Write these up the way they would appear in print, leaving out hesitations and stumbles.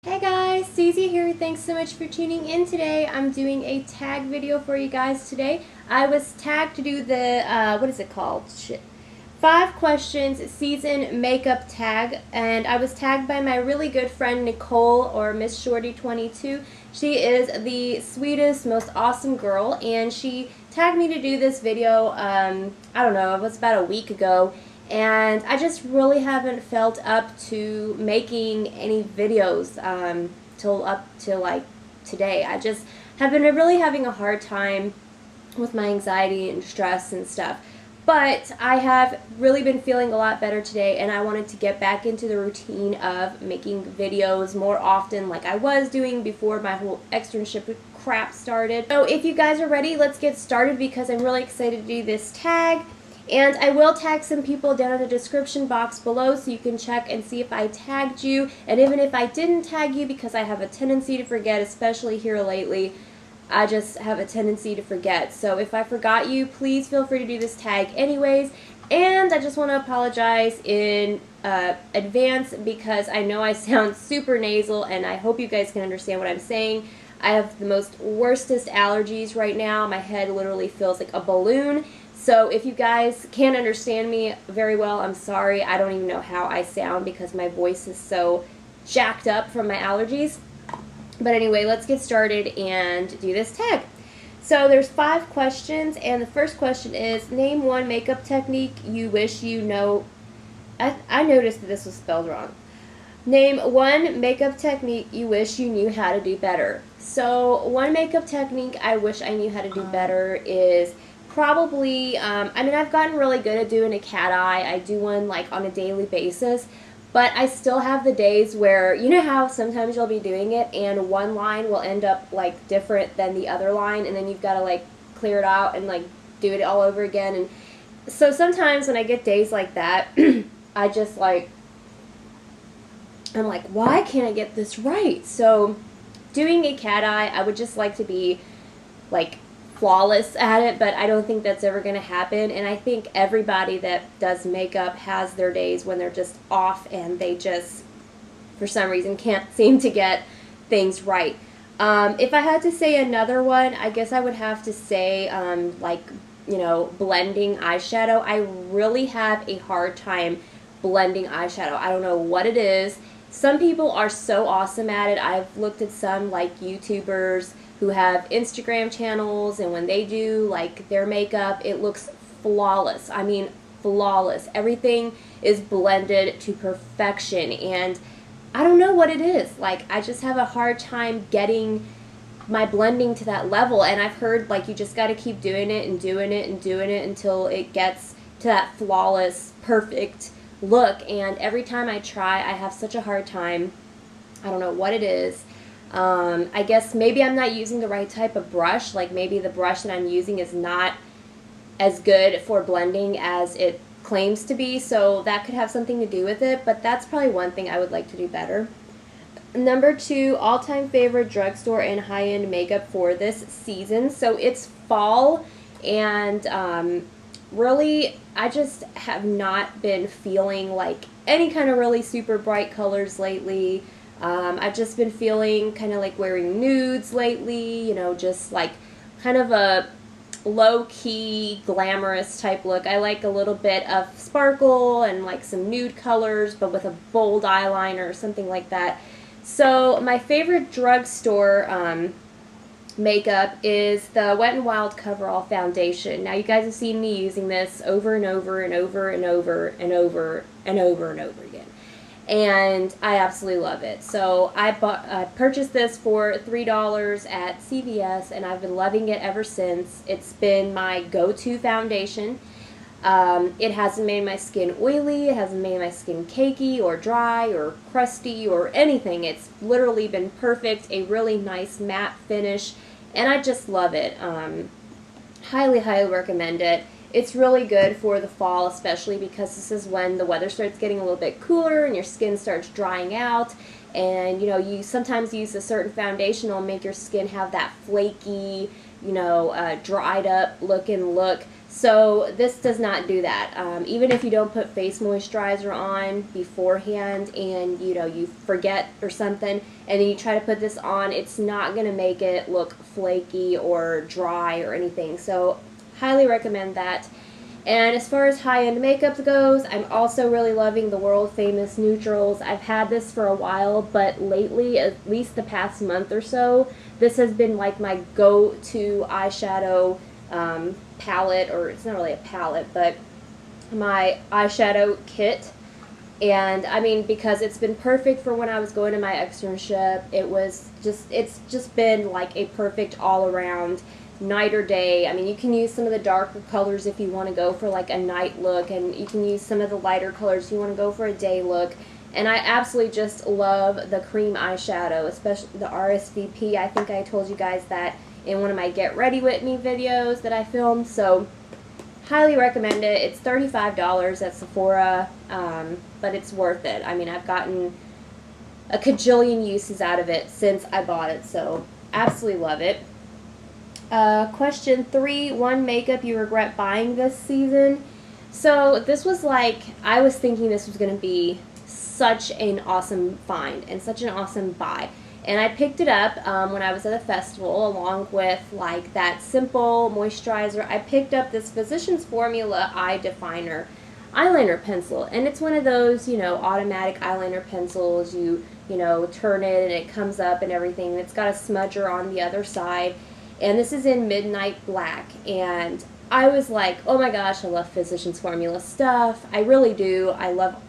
Hey guys, Susie here. Thanks so much for tuning in today. I'm doing a tag video for you guys today. I was tagged to do the, what is it called? 5 questions season makeup tag, and I was tagged by my really good friend Nicole, or Miss Shorty 22. She is the sweetest, most awesome girl, and she tagged me to do this video, I don't know, it was about a week ago. And I just really haven't felt up to making any videos till like today. I just have been really having a hard time with my anxiety and stress and stuff. But I have really been feeling a lot better today, and I wanted to get back into the routine of making videos more often like I was doing before my whole externship crap started. So if you guys are ready, let's get started because I'm really excited to do this tag. And I will tag some people down in the description box below so you can check and see if I tagged you. And even if I didn't tag you, because I have a tendency to forget, especially here lately, I just have a tendency to forget. So if I forgot you, please feel free to do this tag anyways. And I just want to apologize in advance because I know I sound super nasal, and I hope you guys can understand what I'm saying. I have the worstest allergies right now. My head literally feels like a balloon. So if you guys can't understand me very well, I'm sorry. I don't even know how I sound because my voice is so jacked up from my allergies. But anyway, let's get started and do this tag. So there's 5 questions, and the first question is, name one makeup technique you wish you know. I noticed that this was spelled wrong. Name one makeup technique you wish you knew how to do better. So one makeup technique I wish I knew how to do better is probably, I mean, I've gotten really good at doing a cat eye. I do one like on a daily basis, but I still have the days where, you know how sometimes you'll be doing it and one line will end up like different than the other line, and then you've got to like clear it out and like do it all over again. And so sometimes when I get days like that, I just like, I'm like, why can't I get this right? So doing a cat eye, I would just like to be like flawless at it, but I don't think that's ever going to happen. And I think everybody that does makeup has their days when they're just off and they just, for some reason, can't seem to get things right. If I had to say another one, I guess I would have to say, like, you know, blending eyeshadow. I really have a hard time blending eyeshadow. I don't know what it is. Some people are so awesome at it. I've looked at some, like, YouTubers who have Instagram channels, and when they do like their makeup, it looks flawless. I mean, flawless. Everything is blended to perfection, and I don't know what it is. Like, I just have a hard time getting my blending to that level, and I've heard like you just got to keep doing it and doing it and doing it until it gets to that flawless, perfect look. And every time I try, I have such a hard time. I don't know what it is. I guess maybe I'm not using the right type of brush. Like maybe the brush that I'm using is not as good for blending as it claims to be, so that could have something to do with it, but that's probably one thing I would like to do better. Number 2, all-time favorite drugstore and high-end makeup for this season. So it's fall, and really I just have not been feeling like any kind of really super bright colors lately. I've just been feeling kind of like wearing nudes lately, you know, just like kind of a low-key, glamorous type look. I like a little bit of sparkle and like some nude colors, but with a bold eyeliner or something like that. So my favorite drugstore makeup is the Wet n Wild Coverall Foundation. Now you guys have seen me using this over and over and over and over and over and over and over again. And I absolutely love it. So I purchased this for $3 at CVS, and I've been loving it ever since. It's been my go-to foundation. It hasn't made my skin oily, it hasn't made my skin cakey or dry or crusty or anything. It's literally been perfect, a really nice matte finish, and I just love it. Highly, highly recommend it. It's really good for the fall, especially because this is when the weather starts getting a little bit cooler and your skin starts drying out. And, you know, you sometimes use a certain foundation will make your skin have that flaky, you know, dried up looking look. So this does not do that. Even if you don't put face moisturizer on beforehand and you forget or something and then you try to put this on, it's not going to make it look flaky or dry or anything. So highly recommend that. And as far as high-end makeup goes, I'm also really loving the world famous neutrals. I've had this for a while, but lately, at least the past month or so, this has been like my go-to eyeshadow palette, or it's not really a palette, but my eyeshadow kit. And I mean, because it's been perfect for when I was going to my externship, it's just been like a perfect all-around night or day. I mean, you can use some of the darker colors if you want to go for like a night look, and you can use some of the lighter colors if you want to go for a day look. And I absolutely just love the cream eyeshadow, especially the RSVP. I think I told you guys that in one of my Get Ready With Me videos that I filmed, so highly recommend it. It's $35 at Sephora, but it's worth it. I mean, I've gotten a cajillion uses out of it since I bought it, so absolutely love it. Question 3, one makeup you regret buying this season. So this was like, I was thinking this was going to be such an awesome find and such an awesome buy. And I picked it up when I was at a festival along with like that simple moisturizer. I picked up this Physicians Formula Eye Definer eyeliner pencil. And it's one of those, automatic eyeliner pencils. You turn it and it comes up and everything. And it's got a smudger on the other side. And this is in Midnight Black, and I was like, oh my gosh, I love Physicians Formula stuff. I really do. I love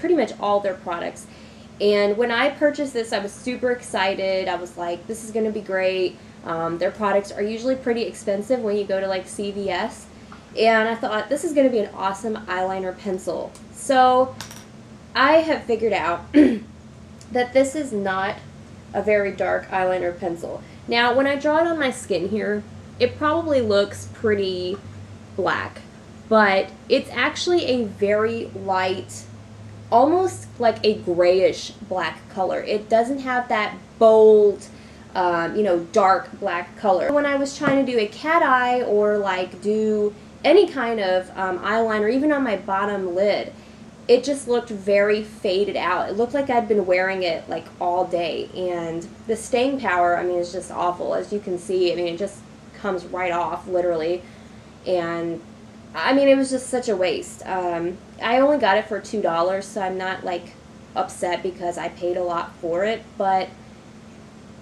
pretty much all their products. And when I purchased this, I was super excited. I was like, this is going to be great. Their products are usually pretty expensive when you go to like CVS. And I thought, this is going to be an awesome eyeliner pencil. So I have figured out that this is not a very dark eyeliner pencil. Now, when I draw it on my skin here, it probably looks pretty black, but it's actually a very light, almost like a grayish black color. It doesn't have that bold, dark black color. When I was trying to do a cat eye or like do any kind of eyeliner, even on my bottom lid, it just looked very faded out. It looked like I'd been wearing it like all day, and the staying power, I mean, is just awful. As you can see, I mean, it just comes right off, literally, and I mean, it was just such a waste. I only got it for $2, so I'm not like upset because I paid a lot for it, but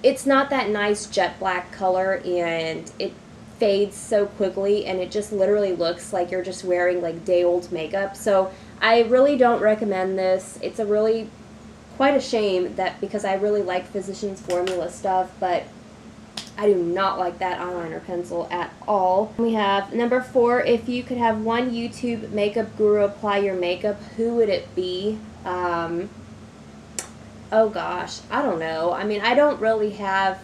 it's not that nice jet black color, and it fades so quickly, and it just literally looks like you're just wearing like day-old makeup. So I really don't recommend this. It's quite a shame that, because I really like Physicians Formula stuff, but I do not like that eyeliner pencil at all. We have number 4, if you could have one YouTube makeup guru apply your makeup, who would it be? Oh gosh, I don't know. I mean, I don't really have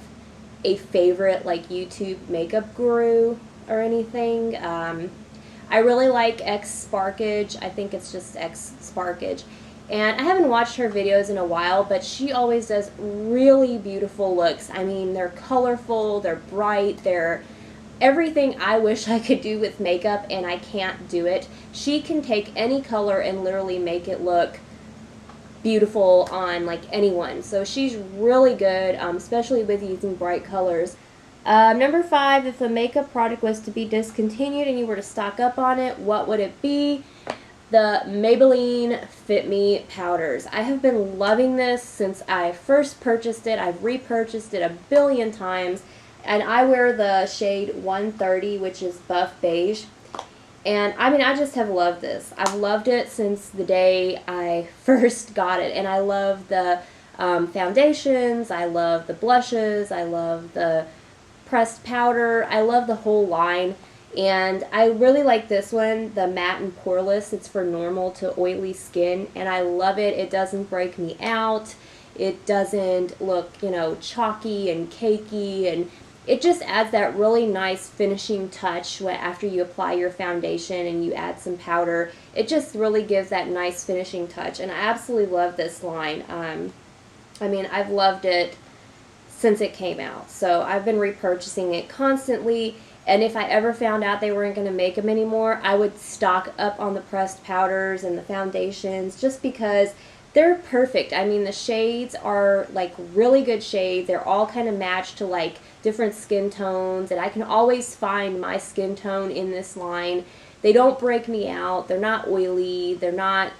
a favorite like YouTube makeup guru or anything. I really like X Sparkage. I think it's just X Sparkage. And I haven't watched her videos in a while, but she always does really beautiful looks. I mean, they're colorful, they're bright, they're everything I wish I could do with makeup, and I can't do it. She can take any color and literally make it look beautiful on like anyone. So she's really good, especially with using bright colors. Number 5, if a makeup product was to be discontinued and you were to stock up on it, what would it be? The Maybelline Fit Me powders. I have been loving this since I first purchased it. I've repurchased it a billion times, and I wear the shade 130, which is buff beige. And I mean, I just have loved this. I've loved it since the day I first got it, and I love the foundations, I love the blushes, I love the pressed powder, I love the whole line. And I really like this one, the matte and poreless. It's for normal to oily skin, and I love it. It doesn't break me out. It doesn't look, chalky and cakey, and it just adds that really nice finishing touch after you apply your foundation and you add some powder. It just really gives that nice finishing touch, and I absolutely love this line. I mean, I've loved it since it came out, so I've been repurchasing it constantly. And if I ever found out they weren't going to make them anymore, I would stock up on the pressed powders and the foundations just because they're perfect. I mean, the shades are like really good shades. They're all kind of matched to like different skin tones, and I can always find my skin tone in this line. They don't break me out. They're not oily. They're not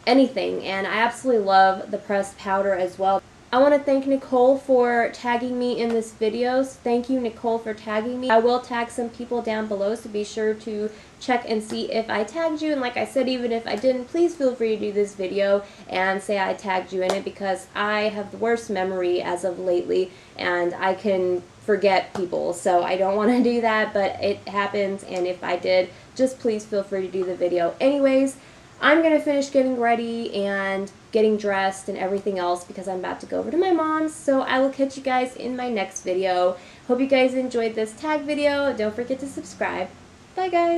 anything, and I absolutely love the pressed powder as well. I want to thank Nicole for tagging me in this video. So thank you, Nicole, for tagging me. I will tag some people down below, so be sure to check and see if I tagged you. And like I said, even if I didn't, please feel free to do this video and say I tagged you in it, because I have the worst memory as of lately, and I can forget people. So I don't want to do that, but it happens, and if I did, just please feel free to do the video. Anyways, I'm going to finish getting ready and getting dressed and everything else because I'm about to go over to my mom's. So I will catch you guys in my next video. Hope you guys enjoyed this tag video. Don't forget to subscribe. Bye, guys.